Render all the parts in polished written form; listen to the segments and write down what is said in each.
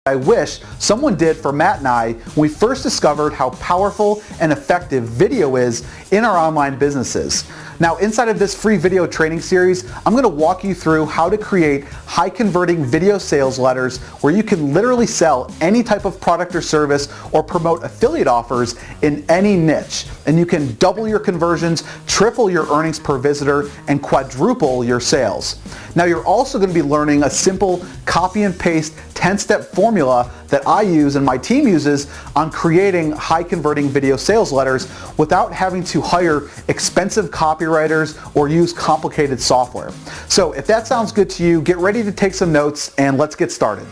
I wish someone did for Matt and I when we first discovered how powerful and effective video is in our online businesses. Now, inside of this free video training series, I'm going to walk you through how to create high converting video sales letters where you can literally sell any type of product or service or promote affiliate offers in any niche. And you can double your conversions, triple your earnings per visitor, and quadruple your sales. Now, you're also going to be learning a simple copy and paste 10-step formula that I use and my team uses on creating high converting video sales letters without having to hire expensive copywriters or use complicated software. So if that sounds good to you, get ready to take some notes and let's get started.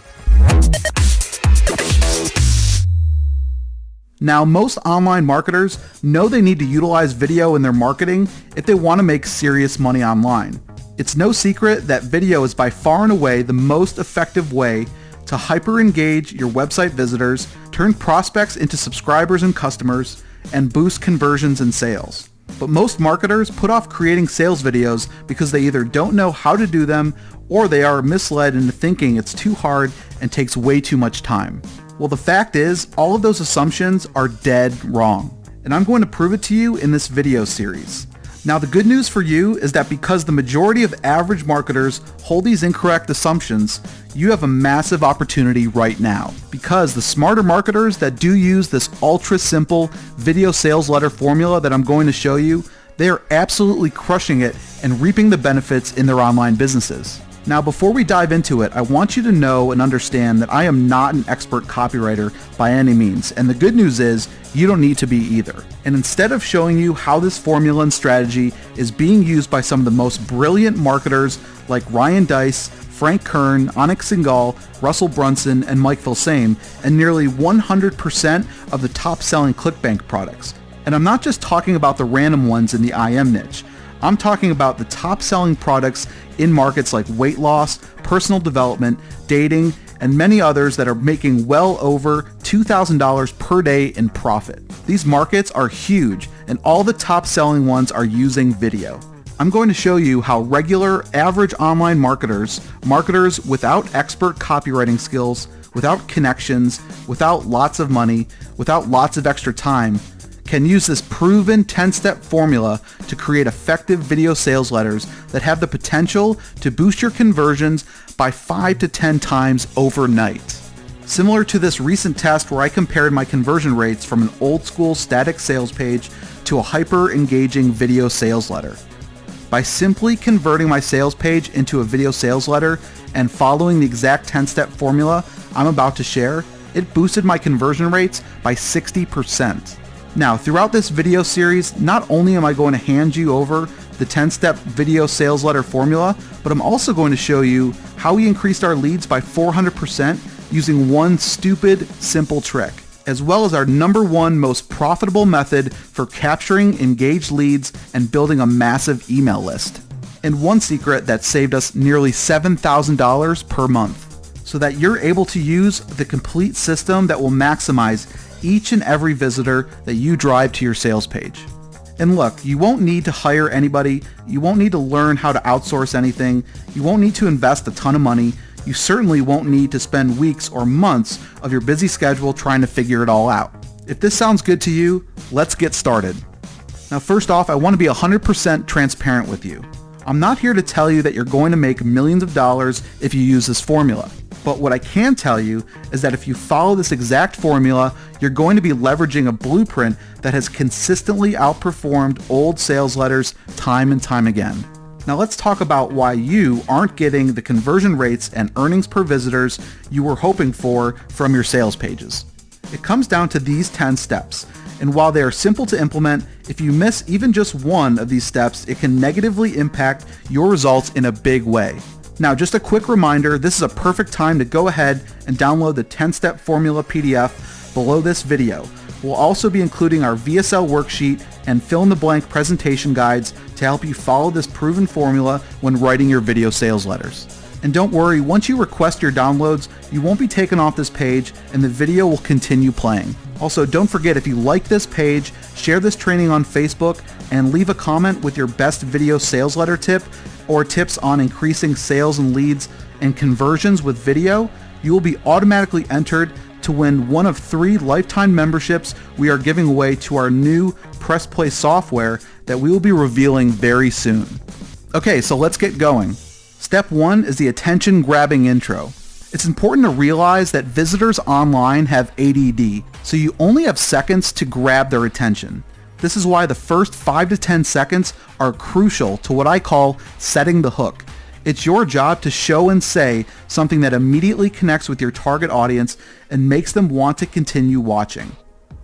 Now, most online marketers know they need to utilize video in their marketing if they want to make serious money online. It's no secret that video is by far and away the most effective way to hyper-engage your website visitors, turn prospects into subscribers and customers, and boost conversions and sales. But most marketers put off creating sales videos because they either don't know how to do them or they are misled into thinking it's too hard and takes way too much time. Well, the fact is, all of those assumptions are dead wrong, and I'm going to prove it to you in this video series. Now, the good news for you is that because the majority of average marketers hold these incorrect assumptions, you have a massive opportunity right now. Because the smarter marketers that do use this ultra simple video sales letter formula that I'm going to show you, they are absolutely crushing it and reaping the benefits in their online businesses. Now, before we dive into it, I want you to know and understand that I am not an expert copywriter by any means, and the good news is you don't need to be either. And instead of showing you how this formula and strategy is being used by some of the most brilliant marketers like Ryan Deiss, Frank Kern, Anik Singhal, Russell Brunson, and Mike Filsaime, and nearly 100% of the top-selling ClickBank products. And I'm not just talking about the random ones in the IM niche. I'm talking about the top-selling products in markets like weight loss, personal development, dating, and many others that are making well over $2,000 per day in profit. These markets are huge, and all the top-selling ones are using video. I'm going to show you how regular, average online marketers without expert copywriting skills, without connections, without lots of money, without lots of extra time, can use this proven 10-step formula to create effective video sales letters that have the potential to boost your conversions by 5 to 10 times overnight. Similar to this recent test where I compared my conversion rates from an old school static sales page to a hyper engaging video sales letter. By simply converting my sales page into a video sales letter and following the exact 10-step formula I'm about to share, it boosted my conversion rates by 60%. Now, throughout this video series, not only am I going to hand you over the 10-step video sales letter formula, but I'm also going to show you how we increased our leads by 400% using one stupid, simple trick, as well as our #1 most profitable method for capturing engaged leads and building a massive email list. And one secret that saved us nearly $7,000 per month, so that you're able to use the complete system that will maximize each and every visitor that you drive to your sales page. And look, you won't need to hire anybody, you won't need to learn how to outsource anything, you won't need to invest a ton of money, you certainly won't need to spend weeks or months of your busy schedule trying to figure it all out. If this sounds good to you, let's get started. Now, first off, I want to be 100% transparent with you. I'm not here to tell you that you're going to make millions of dollars if you use this formula. But what I can tell you is that if you follow this exact formula, you're going to be leveraging a blueprint that has consistently outperformed old sales letters time and time again. Now let's talk about why you aren't getting the conversion rates and earnings per visitors you were hoping for from your sales pages. It comes down to these 10 steps. And while they are simple to implement, if you miss even just one of these steps, it can negatively impact your results in a big way. Now, just a quick reminder, this is a perfect time to go ahead and download the 10-step formula PDF below this video. We'll also be including our VSL worksheet and fill-in-the-blank presentation guides to help you follow this proven formula when writing your video sales letters. And don't worry, once you request your downloads, you won't be taken off this page and the video will continue playing. Also, don't forget, if you like this page, share this training on Facebook and leave a comment with your best video sales letter tip or tips on increasing sales and leads and conversions with video, you will be automatically entered to win one of 3 lifetime memberships we are giving away to our new PressPlay software that we will be revealing very soon. Okay, so let's get going. Step 1 is the attention-grabbing intro. It's important to realize that visitors online have ADD, so you only have seconds to grab their attention. This is why the first 5 to 10 seconds are crucial to what I call setting the hook. It's your job to show and say something that immediately connects with your target audience and makes them want to continue watching.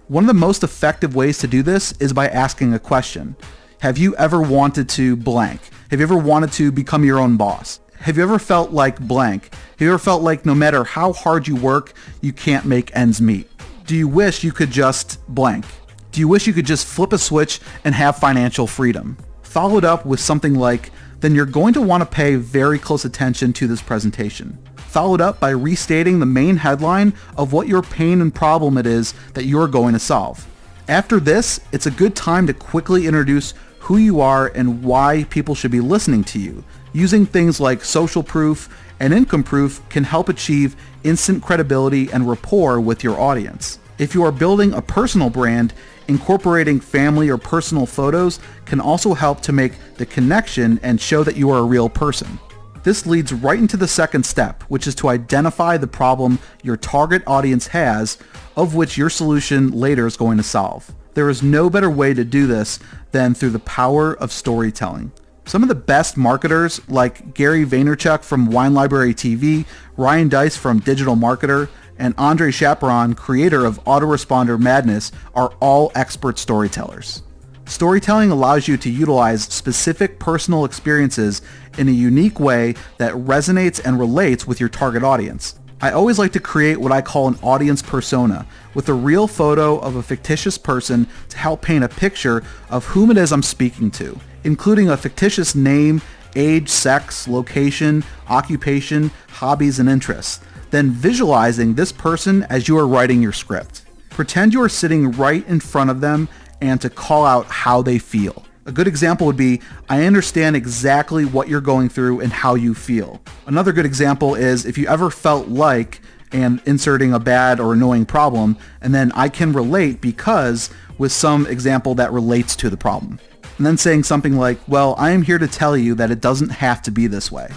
One of the most effective ways to do this is by asking a question. Have you ever wanted to blank? Have you ever wanted to become your own boss? Have you ever felt like blank? Have you ever felt like no matter how hard you work, you can't make ends meet? Do you wish you could just blank? Do you wish you could just flip a switch and have financial freedom? Follow it up with something like, then you're going to want to pay very close attention to this presentation. Followed up by restating the main headline of what your pain and problem it is that you're going to solve. After this, it's a good time to quickly introduce who you are and why people should be listening to you. Using things like social proof and income proof can help achieve instant credibility and rapport with your audience. If you are building a personal brand, incorporating family or personal photos can also help to make the connection and show that you are a real person. This leads right into the second step, which is to identify the problem your target audience has, of which your solution later is going to solve. There is no better way to do this than through the power of storytelling. Some of the best marketers, like Gary Vaynerchuk from Wine Library TV, Ryan Deiss from Digital Marketer, and Andre Chaperon, creator of Autoresponder Madness, are all expert storytellers. Storytelling allows you to utilize specific personal experiences in a unique way that resonates and relates with your target audience. I always like to create what I call an audience persona, with a real photo of a fictitious person to help paint a picture of whom it is I'm speaking to, including a fictitious name, age, sex, location, occupation, hobbies, and interests. Then visualizing this person as you are writing your script. Pretend you are sitting right in front of them and to call out how they feel. A good example would be, I understand exactly what you're going through and how you feel. Another good example is if you ever felt like, and inserting a bad or annoying problem, and then I can relate because, with some example that relates to the problem. And then saying something like, well, I am here to tell you that it doesn't have to be this way.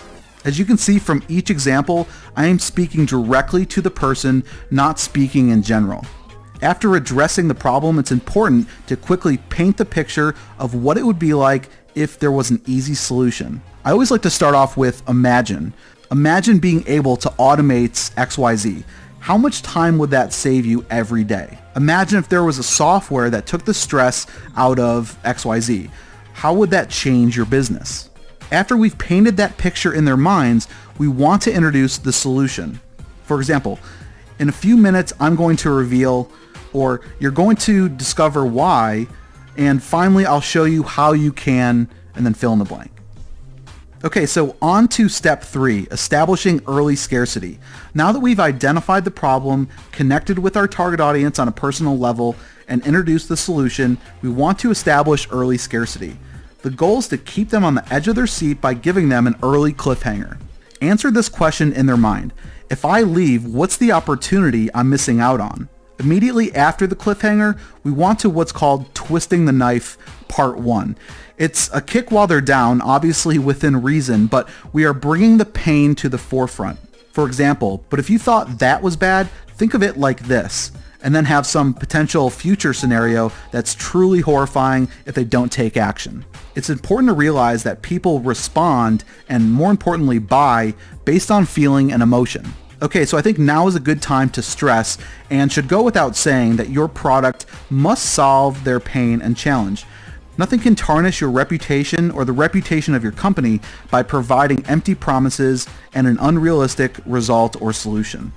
As you can see from each example, I am speaking directly to the person, not speaking in general. After addressing the problem, it's important to quickly paint the picture of what it would be like if there was an easy solution. I always like to start off with imagine. Imagine being able to automate XYZ. How much time would that save you every day? Imagine if there was a software that took the stress out of XYZ. How would that change your business? After we've painted that picture in their minds, we want to introduce the solution. For example, in a few minutes, I'm going to reveal, or you're going to discover why, and finally, I'll show you how you can, and then fill in the blank. Okay, so on to step 3, establishing early scarcity. Now that we've identified the problem, connected with our target audience on a personal level, and introduced the solution, we want to establish early scarcity. The goal is to keep them on the edge of their seat by giving them an early cliffhanger. Answer this question in their mind. If I leave, what's the opportunity I'm missing out on? Immediately after the cliffhanger, we want to what's called twisting the knife part 1. It's a kick while they're down, obviously within reason, but we are bringing the pain to the forefront. For example, but if you thought that was bad, think of it like this, and then have some potential future scenario that's truly horrifying if they don't take action. It's important to realize that people respond, and more importantly buy, based on feeling and emotion. Okay, so I think now is a good time to stress, and should go without saying, that your product must solve their pain and challenge. Nothing can tarnish your reputation or the reputation of your company by providing empty promises and an unrealistic result or solution.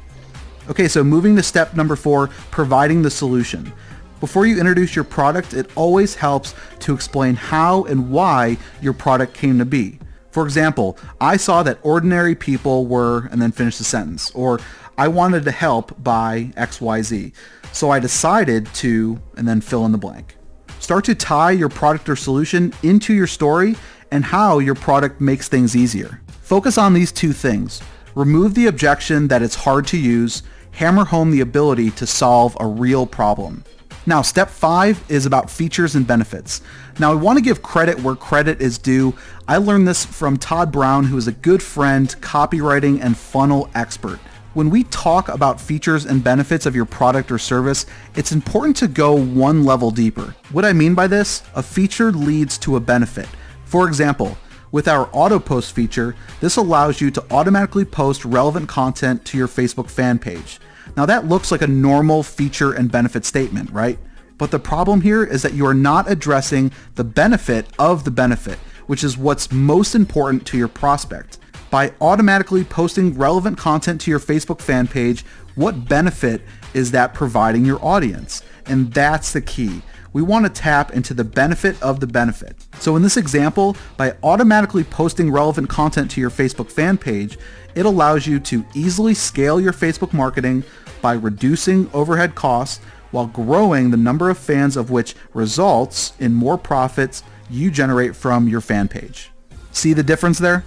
Okay, so moving to step number 4, providing the solution. Before you introduce your product, it always helps to explain how and why your product came to be. For example, I saw that ordinary people were, and then finish the sentence, or I wanted to help by XYZ, so I decided to, and then fill in the blank. Start to tie your product or solution into your story and how your product makes things easier. Focus on these 2 things. Remove the objection that it's hard to use. Hammer home the ability to solve a real problem. Now, step 5 is about features and benefits. Now, I want to give credit where credit is due. I learned this from Todd Brown, who is a good friend, copywriting, and funnel expert. When we talk about features and benefits of your product or service, it's important to go one level deeper. What I mean by this, a feature leads to a benefit. For example, with our auto post feature, this allows you to automatically post relevant content to your Facebook fan page. Now that looks like a normal feature and benefit statement, right? But the problem here is that you are not addressing the benefit of the benefit, which is what's most important to your prospect. By automatically posting relevant content to your Facebook fan page, what benefit is that providing your audience? And that's the key. We want to tap into the benefit of the benefit. So in this example, by automatically posting relevant content to your Facebook fan page, it allows you to easily scale your Facebook marketing by reducing overhead costs while growing the number of fans, of which results in more profits you generate from your fan page. See the difference there?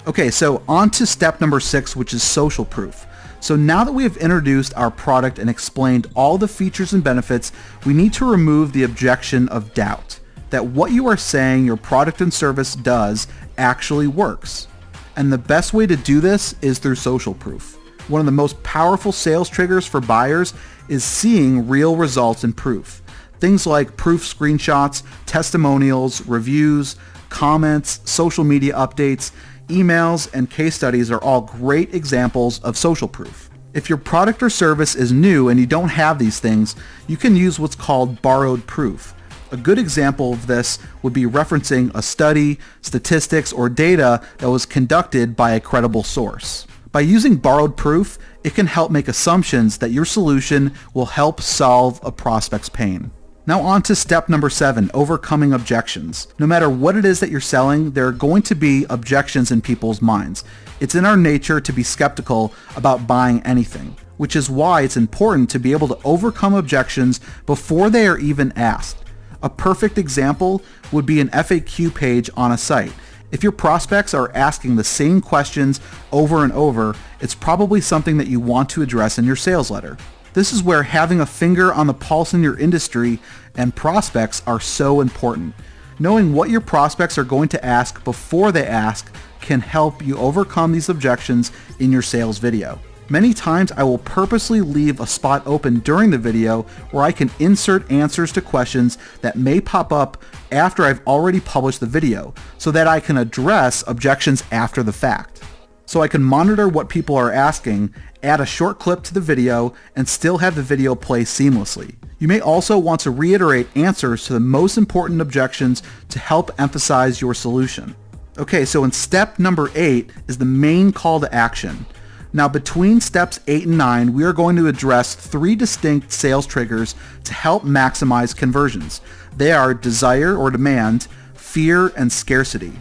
Okay, so on to step number 6, which is social proof. So now that we have introduced our product and explained all the features and benefits, we need to remove the objection of doubt that what you are saying your product and service does actually works. And the best way to do this is through social proof. One of the most powerful sales triggers for buyers is seeing real results and proof. Things like proof screenshots, testimonials, reviews, comments, social media updates, emails, and case studies are all great examples of social proof. If your product or service is new and you don't have these things, you can use what's called borrowed proof. A good example of this would be referencing a study, statistics, or data that was conducted by a credible source. By using borrowed proof, it can help make assumptions that your solution will help solve a prospect's pain. Now on to step number 7, overcoming objections. No matter what it is that you're selling, there are going to be objections in people's minds. It's in our nature to be skeptical about buying anything, which is why it's important to be able to overcome objections before they are even asked. A perfect example would be an FAQ page on a site. If your prospects are asking the same questions over and over, it's probably something that you want to address in your sales letter. This is where having a finger on the pulse in your industry and prospects are so important. Knowing what your prospects are going to ask before they ask can help you overcome these objections in your sales video. Many times I will purposely leave a spot open during the video where I can insert answers to questions that may pop up after I've already published the video, so that I can address objections after the fact. So I can monitor what people are asking, add a short clip to the video, and still have the video play seamlessly. You may also want to reiterate answers to the most important objections to help emphasize your solution. Okay, so in step number 8 is the main call to action. Now between steps 8 and 9, we are going to address 3 distinct sales triggers to help maximize conversions. They are desire or demand, fear, and scarcity.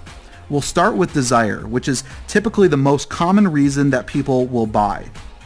We'll start with desire, which is typically the most common reason that people will buy.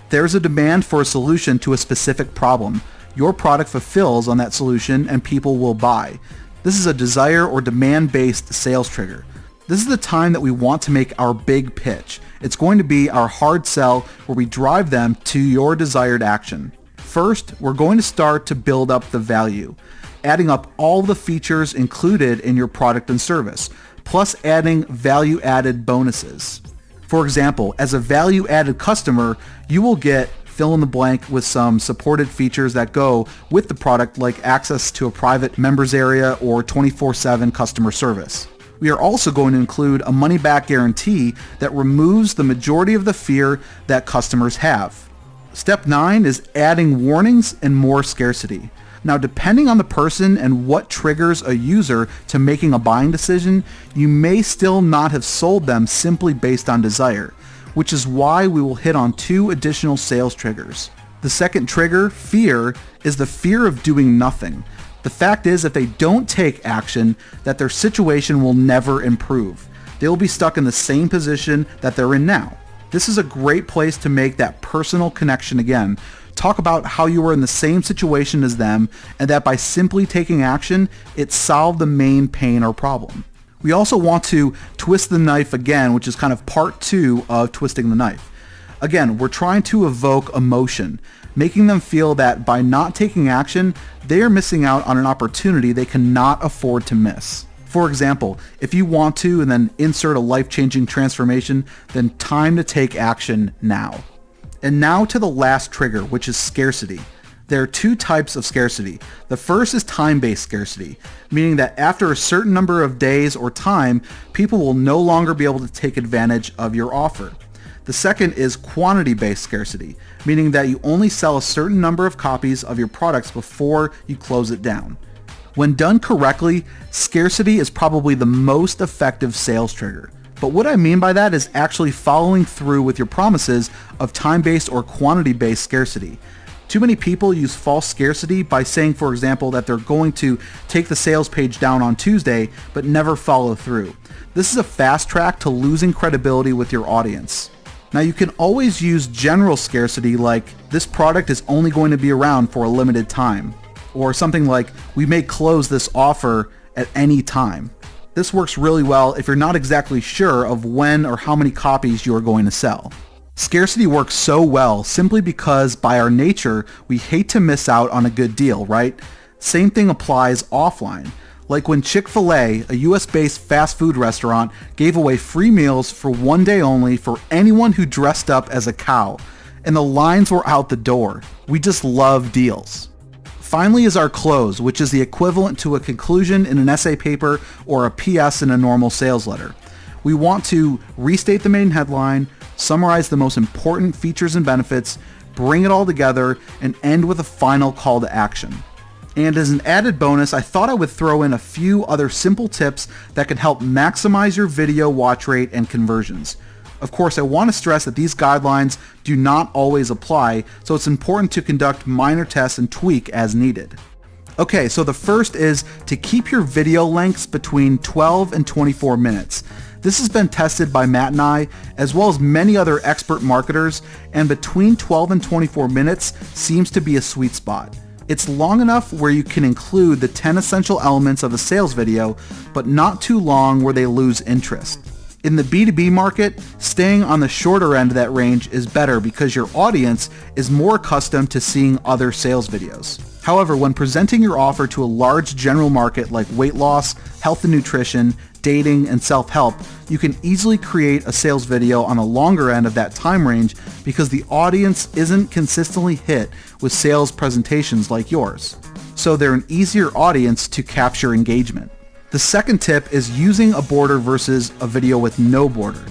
There's a demand for a solution to a specific problem. Your product fulfills on that solution and people will buy. This is a desire or demand-based sales trigger. This is the time that we want to make our big pitch. It's going to be our hard sell where we drive them to your desired action. First, we're going to start to build up the value, adding up all the features included in your product and service, plus adding value-added bonuses. For example, as a value-added customer, you will get fill in the blank with some supported features that go with the product, like access to a private members area or 24/7 customer service. We are also going to include a money-back guarantee that removes the majority of the fear that customers have. Step 9 is adding warnings and more scarcity. Now, depending on the person and what triggers a user to making a buying decision, you may still not have sold them simply based on desire, which is why we will hit on 2 additional sales triggers. The second trigger, fear, is the fear of doing nothing. The fact is, if they don't take action, that their situation will never improve. They will be stuck in the same position that they're in now. This is a great place to make that personal connection again. Talk about how you were in the same situation as them, and that by simply taking action, it solved the main pain or problem. We also want to twist the knife again, which is kind of part 2 of twisting the knife. Again, we're trying to evoke emotion, making them feel that by not taking action, they are missing out on an opportunity they cannot afford to miss. For example, if you want to and then insert a life-changing transformation, then time to take action now. And now to the last trigger, which is scarcity. There are two types of scarcity. The first is time-based scarcity, meaning that after a certain number of days or time, people will no longer be able to take advantage of your offer. The second is quantity-based scarcity, meaning that you only sell a certain number of copies of your products before you close it down. When done correctly, scarcity is probably the most effective sales trigger. But what I mean by that is actually following through with your promises of time-based or quantity-based scarcity. Too many people use false scarcity by saying, for example, that they're going to take the sales page down on Tuesday, but never follow through. This is a fast track to losing credibility with your audience. Now you can always use general scarcity like, this product is only going to be around for a limited time. Or something like, we may close this offer at any time. This works really well if you're not exactly sure of when or how many copies you are going to sell. Scarcity works so well simply because by our nature, we hate to miss out on a good deal, right? Same thing applies offline. Like when Chick-fil-A, a US-based fast food restaurant, gave away free meals for one day only for anyone who dressed up as a cow, and the lines were out the door. We just love deals. Finally is our close, which is the equivalent to a conclusion in an essay paper or a PS in a normal sales letter. We want to restate the main headline, summarize the most important features and benefits, bring it all together, and end with a final call to action. And as an added bonus, I thought I would throw in a few other simple tips that can help maximize your video watch rate and conversions. Of course, I want to stress that these guidelines do not always apply, so it's important to conduct minor tests and tweak as needed. Okay, so the first is to keep your video lengths between 12 and 24 minutes. This has been tested by Matt and I, as well as many other expert marketers, and between 12 and 24 minutes seems to be a sweet spot. It's long enough where you can include the 10 essential elements of a sales video, but not too long where they lose interest. In the B2B market, staying on the shorter end of that range is better because your audience is more accustomed to seeing other sales videos. However, when presenting your offer to a large general market like weight loss, health and nutrition, dating, and self-help, you can easily create a sales video on the longer end of that time range because the audience isn't consistently hit with sales presentations like yours. So they're an easier audience to capture engagement. The second tip is using a border versus a video with no border.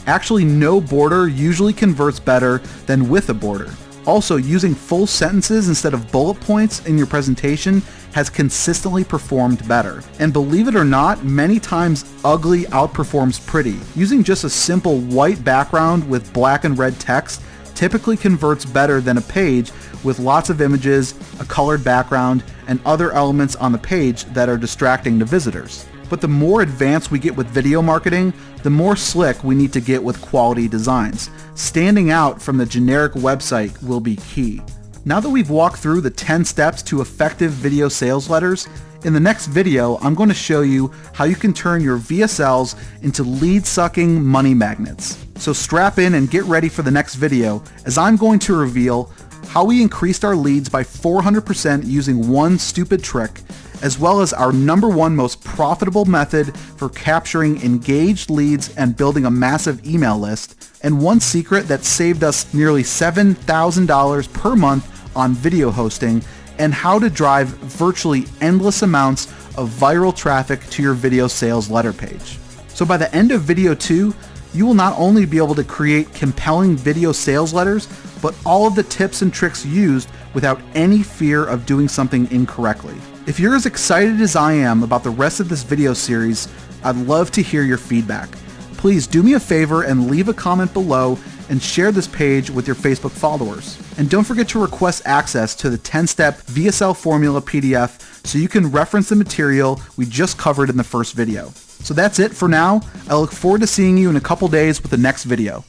Actually, no border usually converts better than with a border. Also, using full sentences instead of bullet points in your presentation has consistently performed better. And believe it or not, many times ugly outperforms pretty. Using just a simple white background with black and red text typically converts better than a page with lots of images, a colored background, and other elements on the page that are distracting to visitors. But the more advanced we get with video marketing, the more slick we need to get with quality designs. Standing out from the generic website will be key. Now that we've walked through the 10 steps to effective video sales letters, in the next video, I'm going to show you how you can turn your VSLs into lead-sucking money magnets. So strap in and get ready for the next video, as I'm going to reveal how we increased our leads by 400% using one stupid trick, as well as our #1 most profitable method for capturing engaged leads and building a massive email list, and one secret that saved us nearly $7,000 per month on video hosting, and how to drive virtually endless amounts of viral traffic to your video sales letter page. So by the end of video 2, you will not only be able to create compelling video sales letters, but all of the tips and tricks used without any fear of doing something incorrectly. If you're as excited as I am about the rest of this video series, I'd love to hear your feedback. Please do me a favor and leave a comment below and share this page with your Facebook followers. And don't forget to request access to the 10-step VSL formula PDF so you can reference the material we just covered in the first video. So that's it for now. I look forward to seeing you in a couple days with the next video.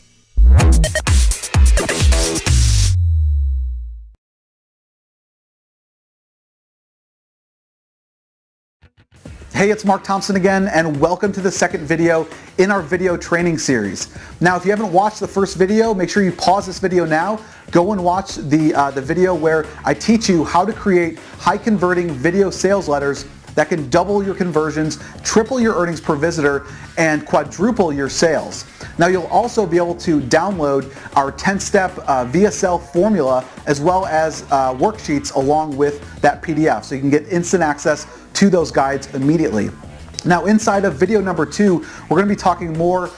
Hey, it's Mark Thompson again, and welcome to the second video in our video training series. Now, if you haven't watched the first video, make sure you pause this video now. Go and watch the video where I teach you how to create high-converting video sales letters that can double your conversions, triple your earnings per visitor, and quadruple your sales. Now, you'll also be able to download our 10-step VSL formula as well as worksheets along with that PDF, so you can get instant access to those guides immediately. Now, inside of video number 2, we're going to be talking more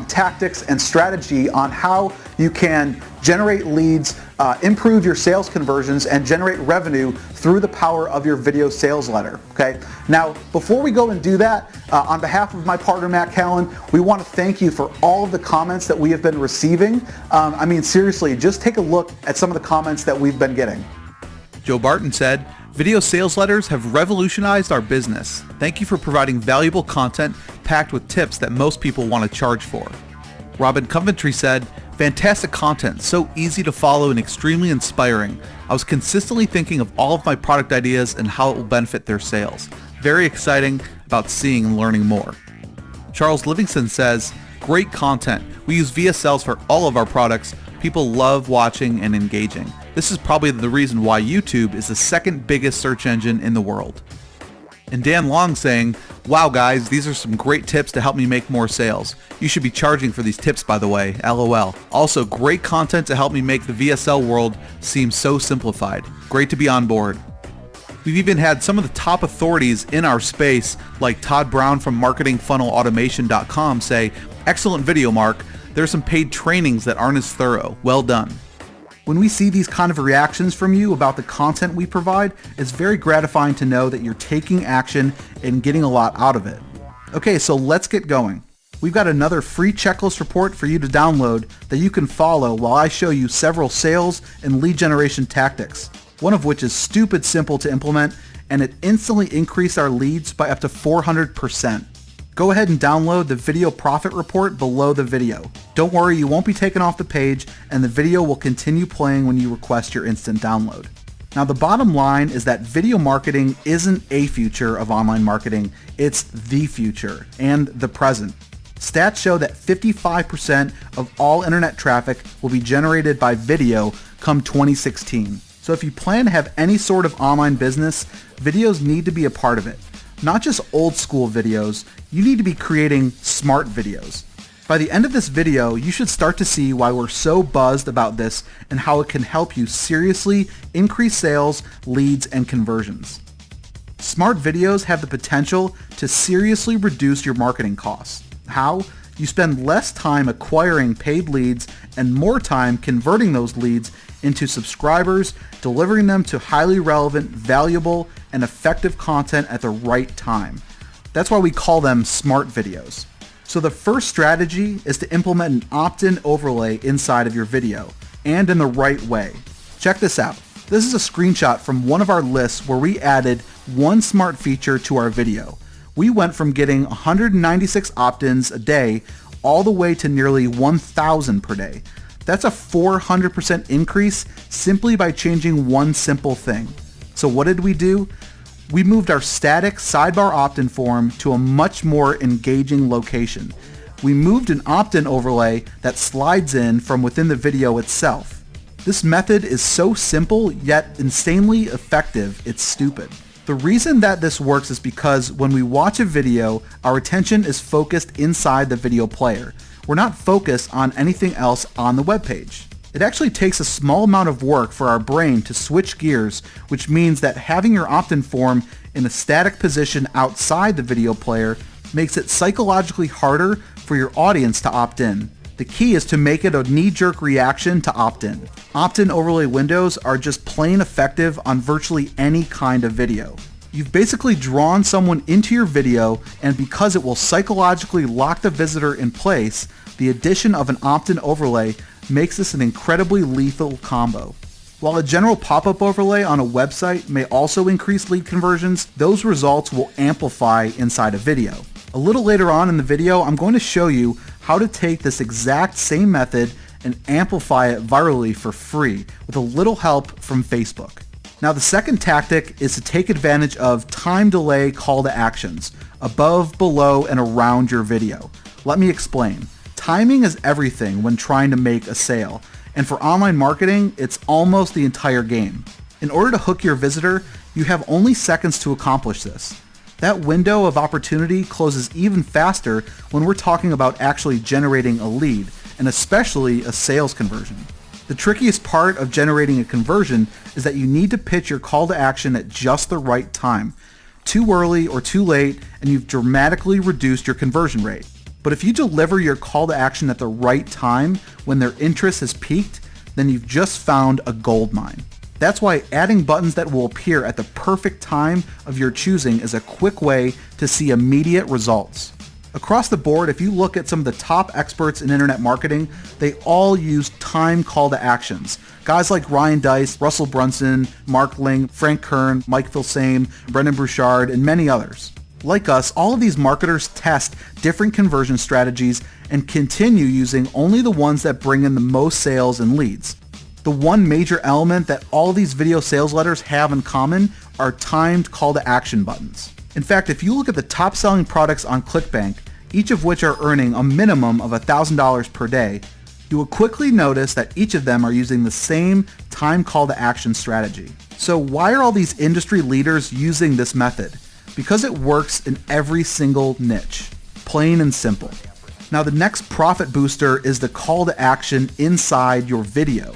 tactics and strategy on how you can generate leads, improve your sales conversions, and generate revenue through the power of your video sales letter. Okay. Now, before we go and do that, on behalf of my partner Matt Callan, we want to thank you for all of the comments that we have been receiving. I mean, seriously, just take a look at some of the comments that we've been getting. Joe Barton said, "Video sales letters have revolutionized our business. Thank you for providing valuable content packed with tips that most people want to charge for." Robin Coventry said, "Fantastic content, so easy to follow and extremely inspiring. I was consistently thinking of all of my product ideas and how it will benefit their sales. Very exciting about seeing and learning more." Charles Livingston says, "Great content. We use VSLs for all of our products. People love watching and engaging. This is probably the reason why YouTube is the second biggest search engine in the world." And Dan Long saying, "Wow guys, these are some great tips to help me make more sales. You should be charging for these tips, by the way, LOL. Also, great content to help me make the VSL world seem so simplified. Great to be on board." We've even had some of the top authorities in our space, like Todd Brown from marketingfunnelautomation.com, say, "Excellent video, Mark. There's some paid trainings that aren't as thorough. Well done." When we see these kind of reactions from you about the content we provide, it's very gratifying to know that you're taking action and getting a lot out of it. Okay, so let's get going. We've got another free checklist report for you to download that you can follow while I show you several sales and lead generation tactics, one of which is stupid simple to implement, and it instantly increased our leads by up to 400%. Go ahead and download the video profit report below the video. Don't worry, you won't be taken off the page, and the video will continue playing when you request your instant download. Now, the bottom line is that video marketing isn't a future of online marketing, it's the future and the present. Stats show that 55% of all internet traffic will be generated by video come 2016. So if you plan to have any sort of online business, videos need to be a part of it. Not just old school videos, you need to be creating smart videos. By the end of this video, you should start to see why we're so buzzed about this and how it can help you seriously increase sales, leads, and conversions. Smart videos have the potential to seriously reduce your marketing costs. How? You spend less time acquiring paid leads and more time converting those leads into subscribers, delivering them to highly relevant, valuable, and effective content at the right time. That's why we call them smart videos. So the first strategy is to implement an opt-in overlay inside of your video, and in the right way. Check this out. This is a screenshot from one of our lists where we added one smart feature to our video. We went from getting 196 opt-ins a day all the way to nearly 1,000 per day. That's a 400% increase simply by changing one simple thing. So what did we do? We moved our static sidebar opt-in form to a much more engaging location. We moved an opt-in overlay that slides in from within the video itself. This method is so simple yet insanely effective, it's stupid. The reason that this works is because when we watch a video, our attention is focused inside the video player. We're not focused on anything else on the web page. It actually takes a small amount of work for our brain to switch gears, which means that having your opt-in form in a static position outside the video player makes it psychologically harder for your audience to opt in. The key is to make it a knee-jerk reaction to opt-in. Opt-in overlay windows are just plain effective on virtually any kind of video. You've basically drawn someone into your video, and because it will psychologically lock the visitor in place, the addition of an opt-in overlay makes this an incredibly lethal combo. While a general pop-up overlay on a website may also increase lead conversions, those results will amplify inside a video. A little later on in the video, I'm going to show you how to take this exact same method and amplify it virally for free with a little help from Facebook. Now, the second tactic is to take advantage of time delay call to actions, above, below, and around your video. Let me explain. Timing is everything when trying to make a sale, and for online marketing, it's almost the entire game. In order to hook your visitor, you have only seconds to accomplish this. That window of opportunity closes even faster when we're talking about actually generating a lead, and especially a sales conversion. The trickiest part of generating a conversion is that you need to pitch your call to action at just the right time. Too early or too late, and you've dramatically reduced your conversion rate. But if you deliver your call to action at the right time when their interest has peaked, then you've just found a gold mine. That's why adding buttons that will appear at the perfect time of your choosing is a quick way to see immediate results. Across the board, if you look at some of the top experts in internet marketing, they all use timed call to actions. Guys like Ryan Deiss, Russell Brunson, Mark Ling, Frank Kern, Mike Filsame, Brendan Bouchard, and many others. Like us, all of these marketers test different conversion strategies and continue using only the ones that bring in the most sales and leads. The one major element that all these video sales letters have in common are timed call to action buttons. In fact, if you look at the top selling products on ClickBank, each of which are earning a minimum of $1,000 per day, you will quickly notice that each of them are using the same timed call to action strategy. So why are all these industry leaders using this method? Because it works in every single niche. Plain and simple. Now the next profit booster is the call to action inside your video.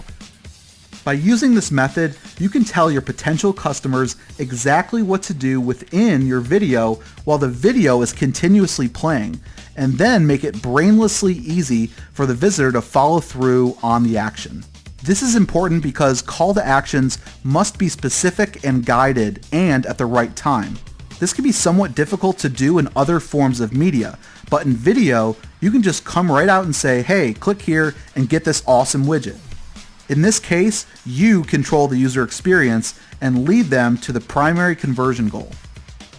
By using this method, you can tell your potential customers exactly what to do within your video while the video is continuously playing, and then make it brainlessly easy for the visitor to follow through on the action. This is important because call to actions must be specific and guided and at the right time. This can be somewhat difficult to do in other forms of media, but in video, you can just come right out and say, hey, click here and get this awesome widget. In this case, you control the user experience and lead them to the primary conversion goal.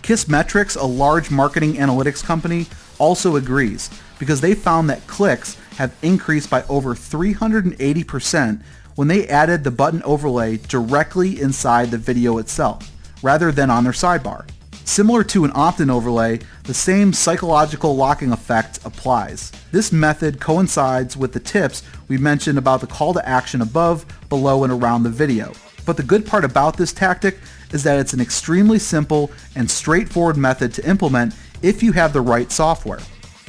Kissmetrics, a large marketing analytics company, also agrees because they found that clicks have increased by over 380% when they added the button overlay directly inside the video itself, rather than on their sidebar. Similar to an opt-in overlay, the same psychological locking effect applies. This method coincides with the tips we mentioned about the call to action above, below, and around the video. But the good part about this tactic is that it's an extremely simple and straightforward method to implement if you have the right software.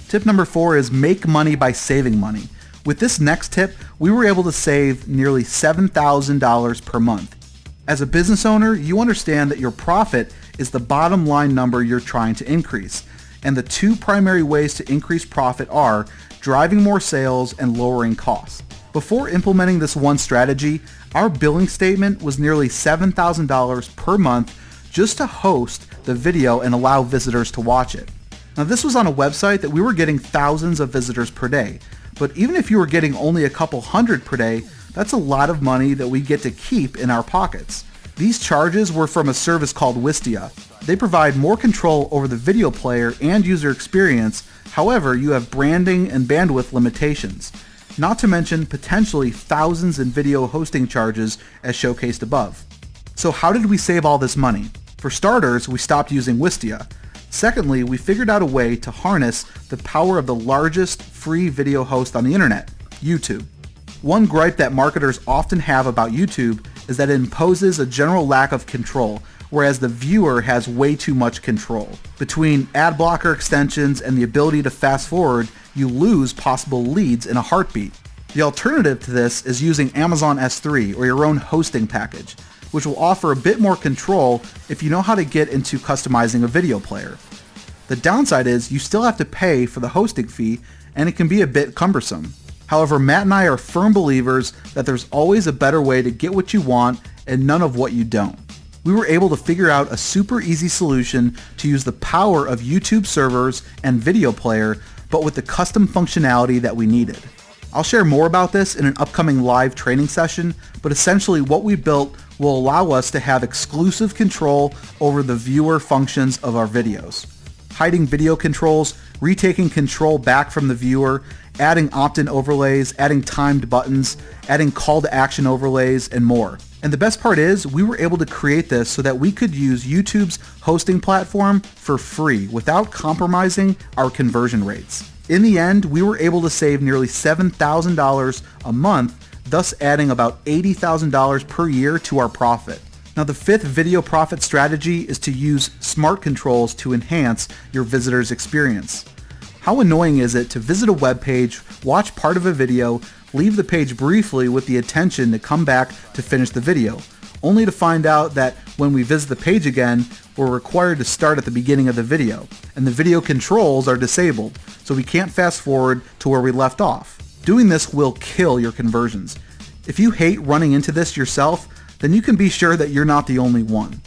Tip number 4 is make money by saving money. With this next tip, we were able to save nearly $7,000 per month. As a business owner, you understand that your profit is the bottom line number you're trying to increase. And the two primary ways to increase profit are driving more sales and lowering costs. Before implementing this one strategy, our billing statement was nearly $7,000 per month just to host the video and allow visitors to watch it. Now this was on a website that we were getting thousands of visitors per day, but even if you were getting only a couple hundred per day, that's a lot of money that we get to keep in our pockets. These charges were from a service called Wistia. They provide more control over the video player and user experience, however, you have branding and bandwidth limitations, not to mention potentially thousands in video hosting charges as showcased above. So how did we save all this money? For starters, we stopped using Wistia. Secondly, we figured out a way to harness the power of the largest free video host on the internet, YouTube. One gripe that marketers often have about YouTube is that it imposes a general lack of control, whereas the viewer has way too much control. Between ad blocker extensions and the ability to fast forward, you lose possible leads in a heartbeat. The alternative to this is using Amazon S3 or your own hosting package, which will offer a bit more control if you know how to get into customizing a video player. The downside is you still have to pay for the hosting fee, and it can be a bit cumbersome. However, Matt and I are firm believers that there's always a better way to get what you want and none of what you don't. We were able to figure out a super easy solution to use the power of YouTube servers and video player, but with the custom functionality that we needed. I'll share more about this in an upcoming live training session, but essentially what we built will allow us to have exclusive control over the viewer functions of our videos. Hiding video controls, retaking control back from the viewer, adding opt-in overlays, adding timed buttons, adding call to action overlays, and more. And the best part is we were able to create this so that we could use YouTube's hosting platform for free without compromising our conversion rates. In the end, we were able to save nearly $7,000 a month, thus adding about $80,000 per year to our profit. Now, the fifth video profit strategy is to use smart controls to enhance your visitor's experience. How annoying is it to visit a web page, watch part of a video, leave the page briefly with the intention to come back to finish the video, only to find out that when we visit the page again, we're required to start at the beginning of the video, and the video controls are disabled, so we can't fast forward to where we left off. Doing this will kill your conversions. If you hate running into this yourself, then you can be sure that you're not the only one.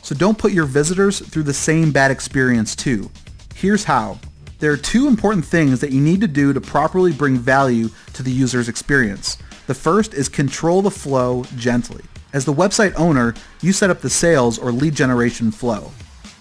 So don't put your visitors through the same bad experience too. Here's how. There are two important things that you need to do to properly bring value to the user's experience. The first is control the flow gently. As the website owner, you set up the sales or lead generation flow.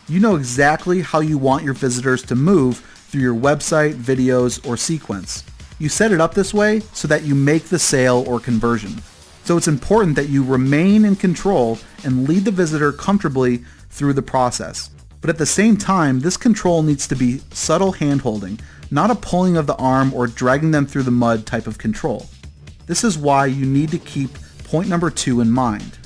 You know exactly how you want your visitors to move through your website, videos, or sequence. You set it up this way so that you make the sale or conversion. So it's important that you remain in control and lead the visitor comfortably through the process. But at the same time, this control needs to be subtle hand-holding, not a pulling of the arm or dragging them through the mud type of control. This is why you need to keep point number 2 in mind.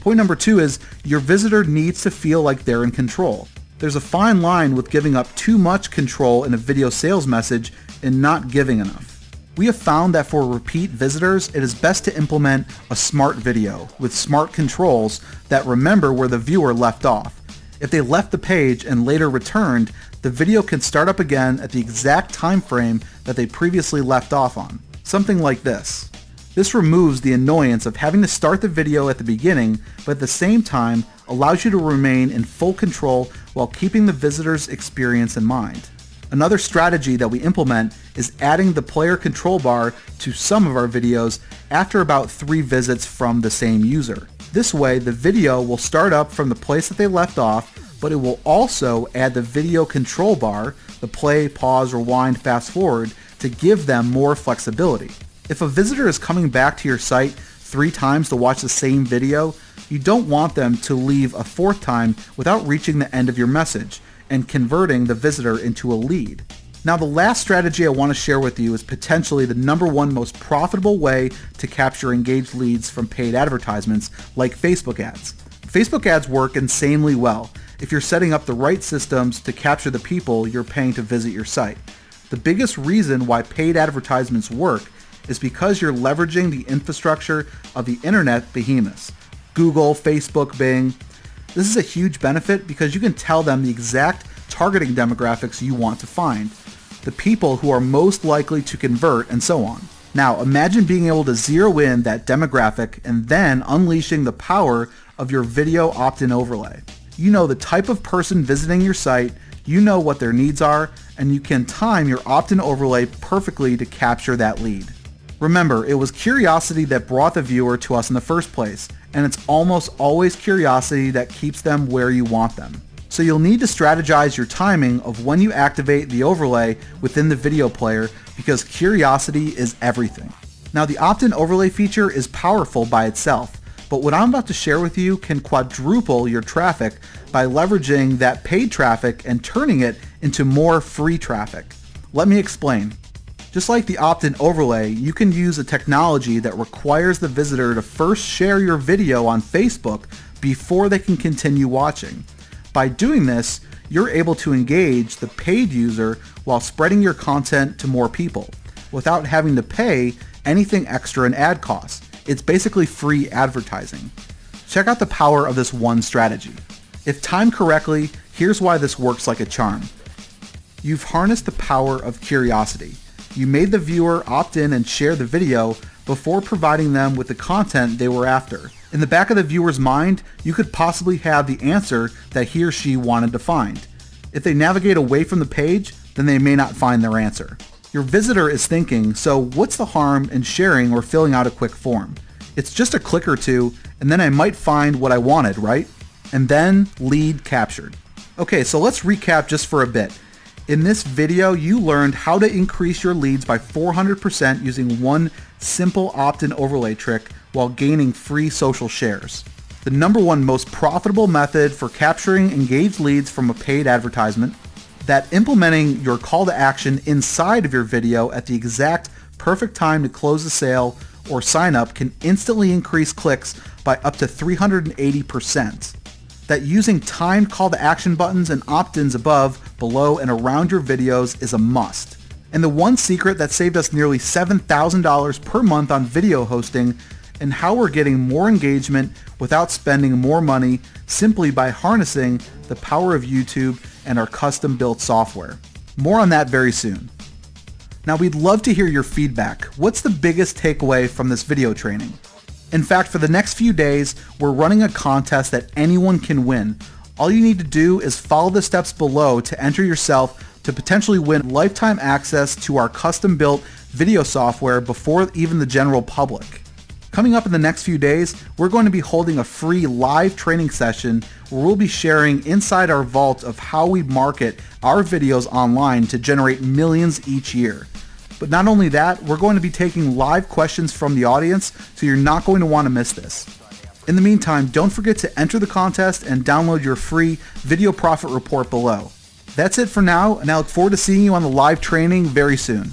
Point number 2 is your visitor needs to feel like they're in control. There's a fine line with giving up too much control in a video sales message and not giving enough. We have found that for repeat visitors, it is best to implement a smart video with smart controls that remember where the viewer left off. If they left the page and later returned, the video can start up again at the exact time frame that they previously left off on. Something like this. This removes the annoyance of having to start the video at the beginning, but at the same time allows you to remain in full control while keeping the visitor's experience in mind. Another strategy that we implement is adding the player control bar to some of our videos after about 3 visits from the same user. This way, the video will start up from the place that they left off, but it will also add the video control bar, the play, pause, rewind, fast forward, to give them more flexibility. If a visitor is coming back to your site 3 times to watch the same video, you don't want them to leave a 4th time without reaching the end of your message and converting the visitor into a lead. Now, the last strategy I want to share with you is potentially the #1 most profitable way to capture engaged leads from paid advertisements like Facebook ads. Facebook ads work insanely well if you're setting up the right systems to capture the people you're paying to visit your site. The biggest reason why paid advertisements work is because you're leveraging the infrastructure of the internet behemoths, Google, Facebook, Bing. This is a huge benefit because you can tell them the exact targeting demographics you want to find, the people who are most likely to convert, and so on. Now, imagine being able to zero in that demographic and then unleashing the power of your video opt-in overlay. You know the type of person visiting your site, you know what their needs are, and you can time your opt-in overlay perfectly to capture that lead. Remember, it was curiosity that brought the viewer to us in the first place, and it's almost always curiosity that keeps them where you want them. So you'll need to strategize your timing of when you activate the overlay within the video player because curiosity is everything. Now, the opt-in overlay feature is powerful by itself, but what I'm about to share with you can quadruple your traffic by leveraging that paid traffic and turning it into more free traffic. Let me explain. Just like the opt-in overlay, you can use a technology that requires the visitor to first share your video on Facebook before they can continue watching. By doing this, you're able to engage the paid user while spreading your content to more people without having to pay anything extra in ad costs. It's basically free advertising. Check out the power of this one strategy. If timed correctly, here's why this works like a charm. You've harnessed the power of curiosity. You made the viewer opt in and share the video before providing them with the content they were after. In the back of the viewer's mind, you could possibly have the answer that he or she wanted to find. If they navigate away from the page, then they may not find their answer. Your visitor is thinking, so what's the harm in sharing or filling out a quick form? It's just a click or two, and then I might find what I wanted, right? And then lead captured. Okay, so let's recap just for a bit. In this video, you learned how to increase your leads by 400% using one simple opt-in overlay trick while gaining free social shares. The number one most profitable method for capturing engaged leads from a paid advertisement, that implementing your call to action inside of your video at the exact perfect time to close the sale or sign up can instantly increase clicks by up to 380%. That using timed call to action buttons and opt-ins above, below, and around your videos is a must. And the one secret that saved us nearly $7,000 per month on video hosting, and how we're getting more engagement without spending more money simply by harnessing the power of YouTube and our custom-built software. More on that very soon. Now, we'd love to hear your feedback. What's the biggest takeaway from this video training? In fact, for the next few days, we're running a contest that anyone can win. All you need to do is follow the steps below to enter yourself to potentially win lifetime access to our custom-built video software before even the general public. Coming up in the next few days, we're going to be holding a free live training session where we'll be sharing inside our vault of how we market our videos online to generate millions each year. But not only that, we're going to be taking live questions from the audience, so you're not going to want to miss this. In the meantime, don't forget to enter the contest and download your free video profit report below. That's it for now, and I look forward to seeing you on the live training very soon.